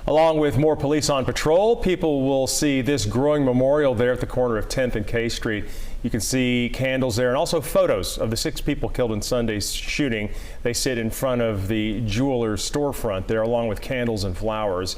Along with more police on patrol, people will see this growing memorial there at the corner of 10th and K Street. You can see candles there and also photos of the 6 people killed in Sunday's shooting. They sit in front of the jeweler's storefront there along with candles and flowers.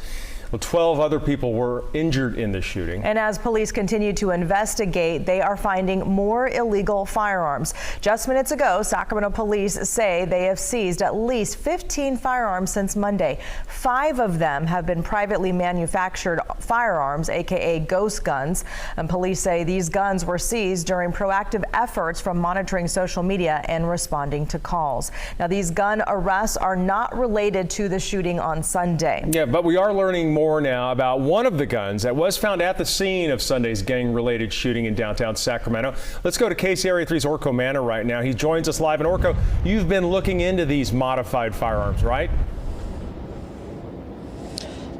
Well, 12 other people were injured in the shooting. And as police continue to investigate, they are finding more illegal firearms. Just minutes ago, Sacramento police say they have seized at least 15 firearms since Monday. 5 of them have been privately manufactured firearms, aka ghost guns. And police say these guns were seized during proactive efforts from monitoring social media and responding to calls. Now, these gun arrests are not related to the shooting on Sunday. Yeah, but we are learning more now about one of the guns that was found at the scene of Sunday's gang-related shooting in downtown Sacramento. Let's go to KCRA 3's Orko Manna right now. He joins us live. And Orko, you've been looking into these modified firearms, right?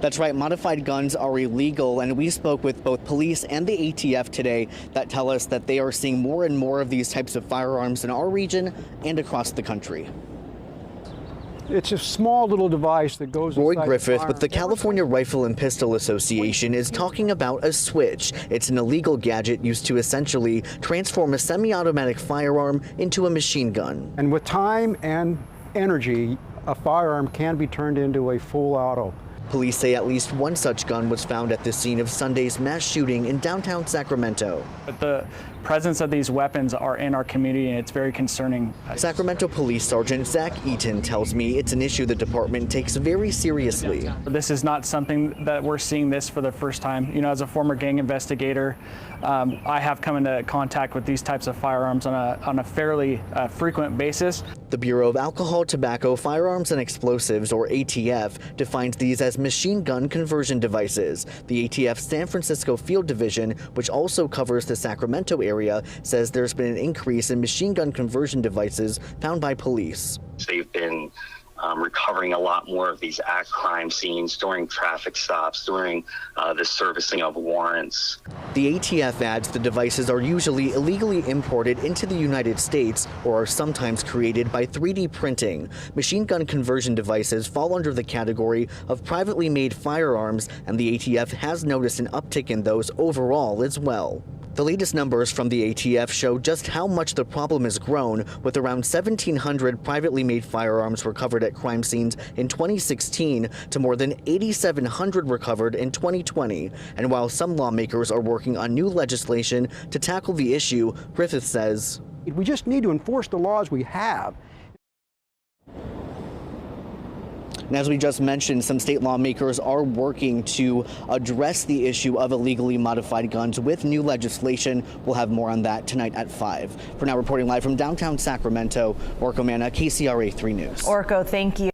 That's right. Modified guns are illegal, and we spoke with both police and the ATF today that tell us that they are seeing more and more of these types of firearms in our region and across the country. It's a small little device that goes Roy inside Griffith the with the California Rifle and Pistol Association is talking about a switch. It's an illegal gadget used to essentially transform a semi-automatic firearm into a machine gun. And with time and energy, a firearm can be turned into a full auto. Police say at least one such gun was found at the scene of Sunday's mass shooting in downtown Sacramento. The presence of these weapons are in our community, and it's very concerning. Sacramento Police Sergeant Zach Eaton tells me it's an issue the department takes very seriously. This is not something that we're seeing this for the first time. You know, as a former gang investigator, I have come into contact with these types of firearms on a fairly frequent basis. The Bureau of Alcohol, Tobacco, Firearms, and Explosives, or ATF, defines these as machine gun conversion devices. The ATF San Francisco Field Division, which also covers the Sacramento area, says there's been an increase in machine gun conversion devices found by police. They've been recovering a lot more of these at crime scenes during traffic stops, during the servicing of warrants. The ATF adds the devices are usually illegally imported into the United States or are sometimes created by 3D printing. Machine gun conversion devices fall under the category of privately made firearms, and the ATF has noticed an uptick in those overall as well. The latest numbers from the ATF show just how much the problem has grown, with around 1,700 privately made firearms recovered at crime scenes in 2016 to more than 8,700 recovered in 2020. And while some lawmakers are working on new legislation to tackle the issue, Griffith says, We just need to enforce the laws we have. And as we just mentioned, some state lawmakers are working to address the issue of illegally modified guns with new legislation. We'll have more on that tonight at 5. For now, reporting live from downtown Sacramento, Orko Manna, KCRA 3 News. Orko, thank you.